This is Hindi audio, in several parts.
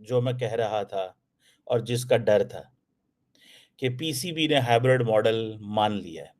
जो मैं कह रहा था और जिसका डर था कि पीसीबी ने हाइब्रिड मॉडल मान लिया है।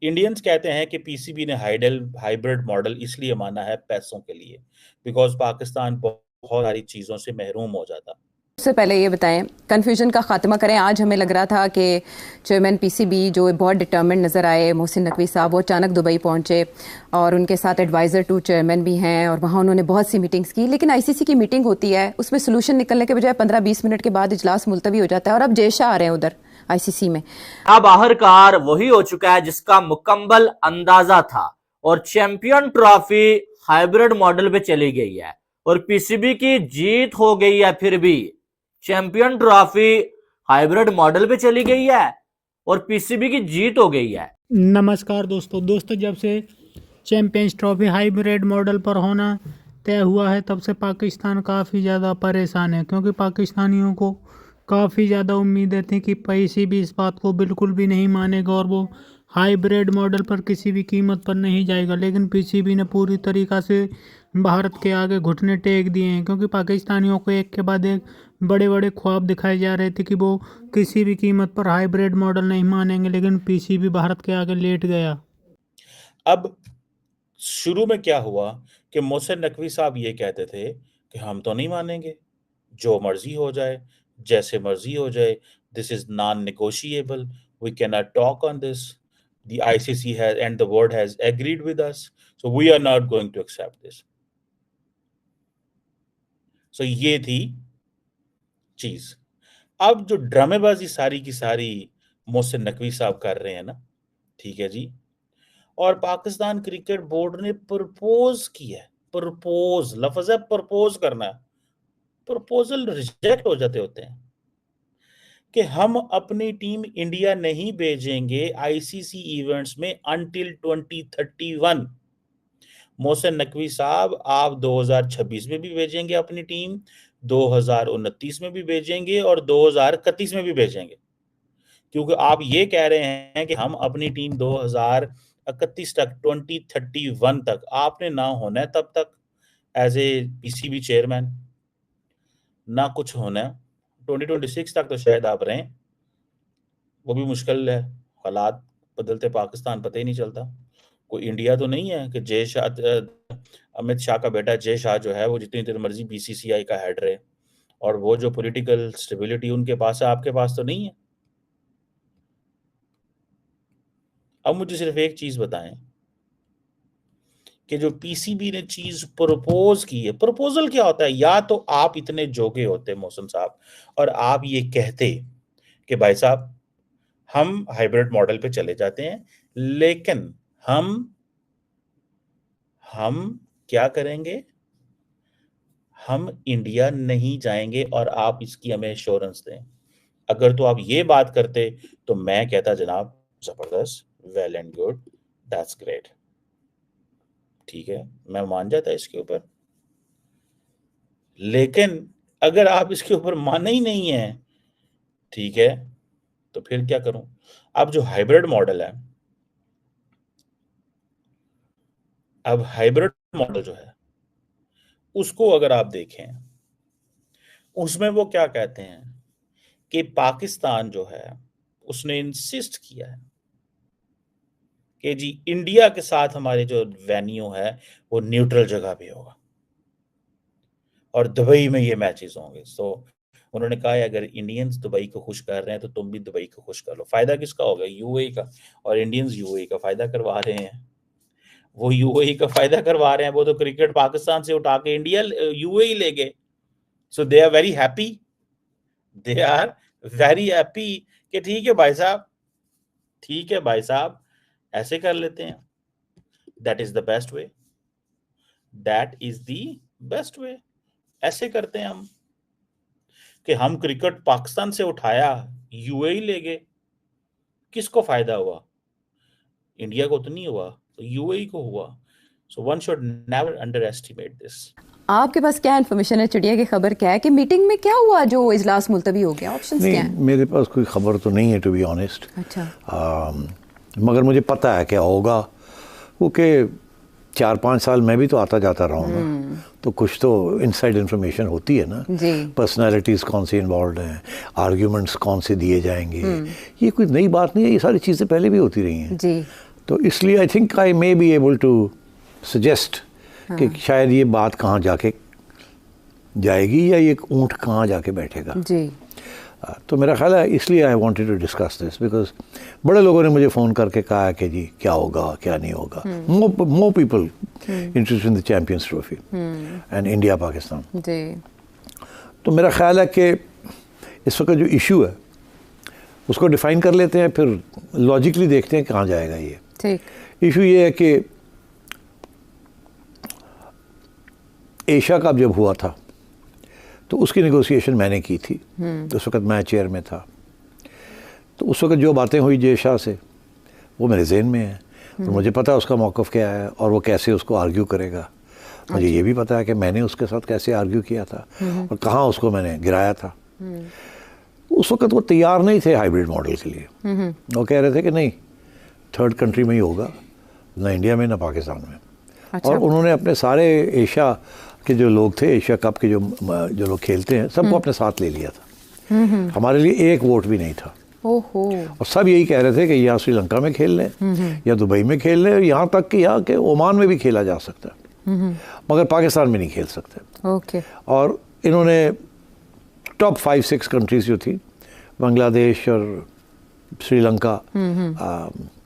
इंडियंस कहते हैं कि पीसीबी ने हाइब्रिड मॉडल इसलिए माना है पैसों के लिए, बिकॉज पाकिस्तान बहुत सारी चीज़ों से महरूम हो जाता। उससे पहले ये बताएं, कन्फ्यूजन का खात्मा करें। आज हमें लग रहा था कि चेयरमैन पीसीबी जो बहुत डिटर्मिन्ड नज़र आए, मोहसिन नकवी साहब, वो अचानक दुबई पहुंचे और उनके साथ एडवाइज़र टू चेयरमैन भी हैं और वहाँ उन्होंने बहुत सी मीटिंग्स की। लेकिन आईसीसी की मीटिंग होती है, उसमें सोल्यूशन निकलने के बजाय 15-20 मिनट के बाद इजलास मुलतवी हो जाता है और अब जय शाह आ रहे हैं उधर आईसीसी में। अब आखिरकार वही हो चुका है जिसका मुकम्मल अंदाजा था और चैंपियन ट्रॉफी हाइब्रिड मॉडल पे चली गई है और पीसीबी की जीत हो गई है। फिर भी चैंपियन ट्रॉफी हाइब्रिड मॉडल पे चली गई है और पीसीबी की जीत हो गई है। नमस्कार दोस्तों, जब से चैंपियंस ट्रॉफी हाइब्रिड मॉडल पर होना तय हुआ है तब से पाकिस्तान काफ़ी ज़्यादा परेशान है, क्योंकि पाकिस्तानियों को काफ़ी ज़्यादा उम्मीदें थी कि पीसीबी इस बात को बिल्कुल भी नहीं मानेगा और वो हाइब्रिड मॉडल पर किसी भी कीमत पर नहीं जाएगा। लेकिन पीसीबी ने पूरी तरीक़ा से भारत के आगे घुटने टेक दिए हैं, क्योंकि पाकिस्तानियों को एक के बाद एक बड़े बड़े ख्वाब दिखाए जा रहे थे कि वो किसी भी कीमत पर हाइब्रिड मॉडल नहीं मानेंगे, लेकिन पीसीबी भारत के आगे लेट गया। अब शुरू में क्या हुआ कि मोहसिन नकवी साहब ये कहते थे कि हम तो नहीं मानेंगे, जो मर्जी हो जाए, जैसे मर्जी हो जाए, this is non negotiable, we can not talk on this, the ICC has and the world has agreed with us, so we are not going to accept this. So ये थी चीज। अब जो ड्रामेबाजी सारी की सारी मोहसिन नकवी साहब कर रहे हैं ना, ठीक है जी, और पाकिस्तान क्रिकेट बोर्ड ने प्रपोज किया है, प्रपोज लफ्ज है, प्रपोज करना है, प्रपोजल रिजेक्ट हो जाते होते हैं कि हम अपनी टीम इंडिया नहीं भेजेंगे आईसीसी इवेंट्स में अंटिल 2031। मोहसिन नकवी साहब, आप 2026 में भी भेजेंगे अपनी टीम, 2029 में भी भेजेंगे और 2031 में भी भेजेंगे, क्योंकि आप ये कह रहे हैं कि हम अपनी टीम 2031 तक, 2031 तक आपने ना होना है तब तक एज ए पीसीबी चेयरमैन, ना कुछ होना है 2026 तक तो शायद आप रहें, वो भी मुश्किल है, हालात बदलते पाकिस्तान पता ही नहीं चलता। कोई इंडिया तो नहीं है कि जय शाह, अमित शाह का बेटा जय शाह जो है वो जितनी देर मर्जी बीसीसीआई का हेड रहे, और वो जो पॉलिटिकल स्टेबिलिटी उनके पास है आपके पास तो नहीं है। अब मुझे सिर्फ एक चीज बताएं कि जो पीसीबी ने चीज प्रपोज की है, प्रपोजल क्या होता है? या तो आप इतने जोगे होते मोहसिन साहब और आप ये कहते कि भाई साहब हम हाइब्रिड मॉडल पे चले जाते हैं, लेकिन हम क्या करेंगे, हम इंडिया नहीं जाएंगे और आप इसकी हमें एश्योरेंस दें। अगर तो आप ये बात करते तो मैं कहता जनाब जबरदस्त, well and good, that's great, ठीक है, मैं मान जाता इसके ऊपर। लेकिन अगर आप इसके ऊपर माने ही नहीं है, ठीक है, तो फिर क्या करूं? अब जो हाइब्रिड मॉडल है, अब हाइब्रिड मॉडल जो है उसको अगर आप देखें, उसमें वो क्या कहते हैं कि पाकिस्तान जो है उसने इंसिस्ट किया है कि जी इंडिया के साथ हमारे जो वेन्यू है वो न्यूट्रल जगह पे होगा और दुबई में ये मैचेस होंगे। तो उन्होंने कहा है अगर इंडियंस दुबई को खुश कर रहे हैं तो तुम भी दुबई को खुश कर लो। फायदा किसका होगा? यूएई का। और इंडियंस यूएई का फायदा करवा रहे हैं, वो यूएई का फायदा करवा रहे हैं। वो तो क्रिकेट पाकिस्तान से उठा के इंडिया यूएई ले गए। So they are very happy, they are very happy कि ठीक है भाई साहब, ठीक है भाई साहब, ऐसे कर लेते हैं। That is the best way, that is the best way. ऐसे करते हैं हम कि हम क्रिकेट पाकिस्तान से उठाया, यूएई ले गए। किसको फायदा हुआ? इंडिया को तो नहीं हुआ, तो यूएई को हुआ। So one should never under estimate this. आपके पास क्या इन्फॉर्मेशन है, चिड़िया की खबर क्या है कि मीटिंग में क्या हुआ जो इजलास मुलतवी हो गया? ऑप्शंस क्या हैं? मेरे पास कोई खबर तो नहीं है टू बी ऑनेस्ट। अच्छा। मगर मुझे पता है क्या होगा, वो कि 4-5 साल मैं भी तो आता जाता रहा हूँ ना, तो कुछ तो इनसाइड इन्फॉर्मेशन होती है ना। जी। पर्सनालिटीज़ कौन सी इन्वॉल्व हैं, आर्ग्यूमेंट्स कौन से दिए जाएंगे, ये कोई नई बात नहीं है, ये सारी चीज़ें पहले भी होती रही हैं। जी। तो इसलिए I think I may be able to suggest कि शायद ये बात कहाँ जाके जाएगी या ये ऊँट कहाँ जाके बैठेगा। जी। तो मेरा ख्याल है इसलिए I wanted to discuss this, because बड़े लोगों ने मुझे फ़ोन करके कहा है कि जी क्या होगा क्या नहीं होगा। More people interested in the Champions Trophy and India Pakistan. जी। तो मेरा ख्याल है कि इस वक्त जो इशू है उसको डिफ़ाइन कर लेते हैं, फिर लॉजिकली देखते हैं कहाँ जाएगा ये। ठीक। इशू ये है कि एशिया कप जब हुआ था तो उसकी नेगोशिएशन मैंने की थी। उस वक्त मैं चेयर में था, तो उस वक्त जो बातें हुई जय शाह से वो मेरे जहन में है, और मुझे पता है उसका मौक़िफ़ क्या है और वो कैसे उसको आर्ग्यू करेगा। मुझे ये भी पता है कि मैंने उसके साथ कैसे आर्ग्यू किया था और कहाँ उसको मैंने गिराया था। उस वक्त वो तैयार नहीं थे हाइब्रिड मॉडल के लिए। वो कह रहे थे कि नहीं, थर्ड कंट्री में ही होगा, ना इंडिया में ना पाकिस्तान में। अच्छा। और उन्होंने अपने सारे एशिया के जो लोग थे, एशिया कप के जो लोग खेलते हैं, सबको अपने साथ ले लिया था। हमारे लिए एक वोट भी नहीं था। ओहो। और सब यही कह रहे थे कि या श्रीलंका में खेल लें या दुबई में खेल लें, यहाँ तक कि यहाँ के ओमान में भी खेला जा सकता है, मगर पाकिस्तान में नहीं खेल सकते। ओके। और इन्होंने टॉप 5-6 कंट्रीज जो थी, बांग्लादेश और श्रीलंका,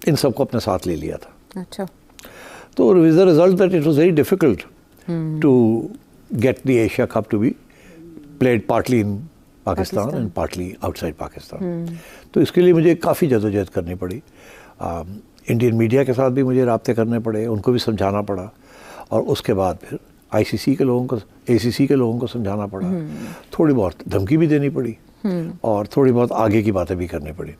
इन सबको अपने साथ ले लिया था। अच्छा। तो with the result that it was very difficult to get the Asia Cup to be played partly in Pakistan and partly outside Pakistan. तो इसके लिए मुझे काफ़ी जदोजहद करनी पड़ी। इंडियन मीडिया के साथ भी मुझे राब्ते करने पड़े, उनको भी समझाना पड़ा, और उसके बाद फिर आईसीसी के लोगों को, एसीसी के लोगों को समझाना पड़ा, थोड़ी बहुत धमकी भी देनी पड़ी और थोड़ी बहुत आगे की बातें भी करनी पड़ी।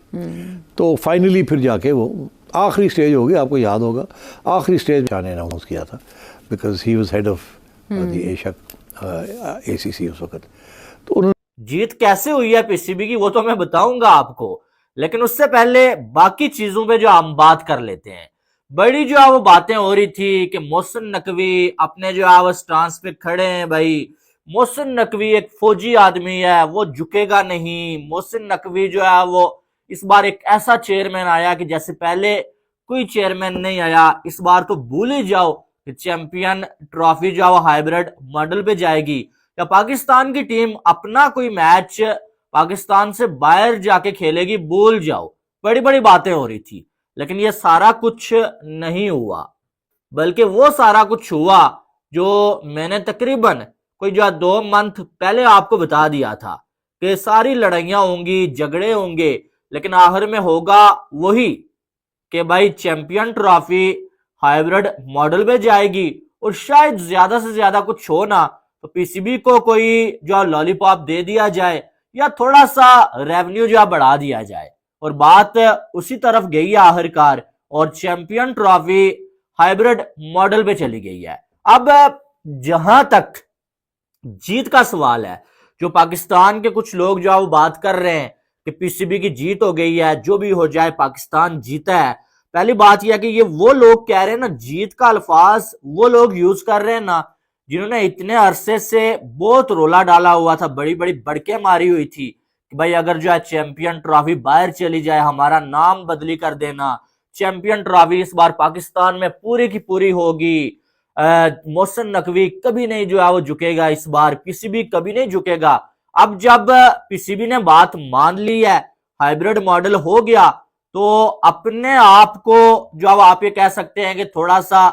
तो फाइनली फिर जाके वो आखिरी स्टेज होगी, आपको याद होगा, आखिरी स्टेज शाह ने अनाउंस किया था, because he was head of the Asia ACC उस वक्त। तो उन्होंने जीत कैसे हुई है पीसीबी की वो तो मैं बताऊंगा आपको, लेकिन उससे पहले बाकी चीजों पे जो हम बात कर लेते हैं। बड़ी जो है वो बातें हो रही थी कि मोहसिन नकवी अपने जो है वो स्टांस पे खड़े हैं। भाई मोहसिन नकवी एक फौजी आदमी है, वो झुकेगा नहीं। मोहसिन नकवी जो है वो इस बार एक ऐसा चेयरमैन आया कि जैसे पहले कोई चेयरमैन नहीं आया। इस बार तो भूल ही जाओ कि चैंपियन ट्रॉफी जो है वो हाइब्रिड मॉडल पे जाएगी, या पाकिस्तान की टीम अपना कोई मैच पाकिस्तान से बाहर जाके खेलेगी, भूल जाओ। बड़ी बड़ी बातें हो रही थी, लेकिन ये सारा कुछ नहीं हुआ, बल्कि वो सारा कुछ हुआ जो मैंने तकरीबन कोई जो 2 मंथ पहले आपको बता दिया था कि सारी लड़ाइयां होंगी, झगड़े होंगे, लेकिन आखिर में होगा वही कि भाई चैंपियन ट्रॉफी हाइब्रिड मॉडल में जाएगी, और शायद ज्यादा से ज्यादा कुछ हो ना तो पीसीबी को कोई जो लॉलीपॉप दे दिया जाए या थोड़ा सा रेवेन्यू जो बढ़ा दिया जाए, और बात उसी तरफ गई है आखिरकार, और चैंपियन ट्रॉफी हाइब्रिड मॉडल पे चली गई है। अब जहां तक जीत का सवाल है, जो पाकिस्तान के कुछ लोग जो है वो बात कर रहे हैं कि पीसीबी की जीत हो गई है, जो भी हो जाए पाकिस्तान जीता है। पहली बात यह कि ये वो लोग कह रहे हैं ना, जीत का अल्फाज वो लोग यूज कर रहे हैं ना जिन्होंने इतने अरसे से बहुत रोला डाला हुआ था, बड़ी बड़ी बड़के मारी हुई थी कि भाई अगर जो है चैंपियन ट्रॉफी बाहर चली जाए, हमारा नाम बदली कर देना, चैंपियन ट्रॉफी इस बार पाकिस्तान में पूरी की पूरी होगी, मोहसिन नकवी कभी नहीं जो है वो झुकेगा, इस बार पीसीबी कभी नहीं झुकेगा। अब जब पीसीबी ने बात मान ली है, हाइब्रिड मॉडल हो गया, तो अपने आप को जो आप ये कह सकते हैं कि थोड़ा सा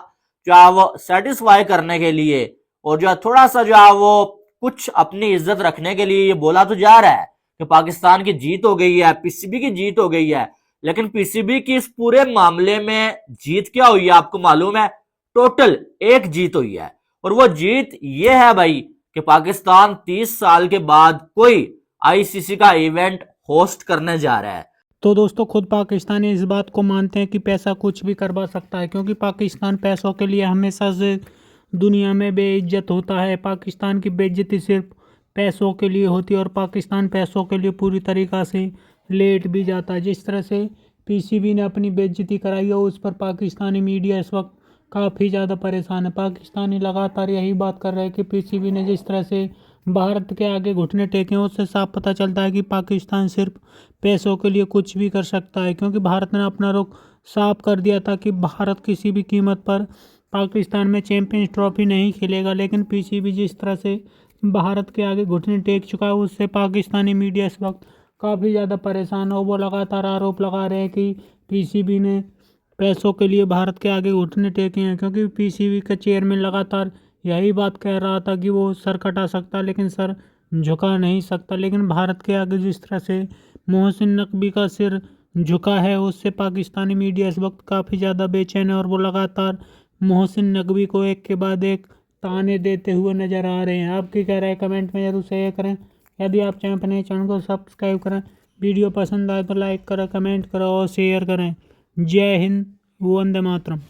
जो है वो सेटिस्फाई करने के लिए, और जो है थोड़ा सा जो है वो कुछ अपनी इज्जत रखने के लिए ये बोला तो जा रहा है कि पाकिस्तान की जीत हो गई है, पीसीबी की जीत हो गई है। लेकिन पीसीबी की इस पूरे मामले में जीत क्या हुई है आपको मालूम है? टोटल एक जीत हुई है, और वो जीत ये है भाई कि पाकिस्तान 30 साल के बाद कोई आईसीसी का इवेंट होस्ट करने जा रहा है। तो दोस्तों खुद पाकिस्तानी इस बात को मानते हैं कि पैसा कुछ भी करवा सकता है, क्योंकि पाकिस्तान पैसों के लिए हमेशा से दुनिया में बेइज्जत होता है। पाकिस्तान की बेइज्जती सिर्फ पैसों के लिए होती है, और पाकिस्तान पैसों के लिए पूरी तरीक़ा से लेट भी जाता है। जिस तरह से पीसीबी ने अपनी बेइज्जती कराई है, उस पर पाकिस्तानी मीडिया इस वक्त काफ़ी ज़्यादा परेशान है। पाकिस्तानी लगातार यही बात कर रहे हैं कि पीसीबी ने जिस तरह से भारत के आगे घुटने टेके हैं, उससे साफ पता चलता है कि पाकिस्तान सिर्फ पैसों के लिए कुछ भी कर सकता है, क्योंकि भारत ने अपना रुख साफ कर दिया था कि भारत किसी भी कीमत पर पाकिस्तान में चैंपियंस ट्रॉफी नहीं खेलेगा। लेकिन पीसीबी जिस तरह से भारत के आगे घुटने टेक चुका है, उससे पाकिस्तानी मीडिया इस वक्त काफ़ी ज़्यादा परेशान हो। वो लगातार आरोप लगा रहे हैं कि पीसीबी ने पैसों के लिए भारत के आगे घुटने टेके हैं, क्योंकि पीसीबी का चेयरमैन लगातार यही बात कह रहा था कि वो सर कटा सकता लेकिन सर झुका नहीं सकता। लेकिन भारत के आगे जिस तरह से मोहसिन नकवी का सिर झुका है, उससे पाकिस्तानी मीडिया इस वक्त काफ़ी ज़्यादा बेचैन है और वो लगातार मोहसिन नकवी को एक के बाद एक ताने देते हुए नज़र आ रहे हैं। आपकी क्या राय कमेंट में जरूर शेयर करें। यदि आप चैनल पर नए, चैनल को सब्सक्राइब करें। वीडियो पसंद आए तो लाइक करें, कमेंट करें और शेयर करें। जय हिंद, वंदे मातरम।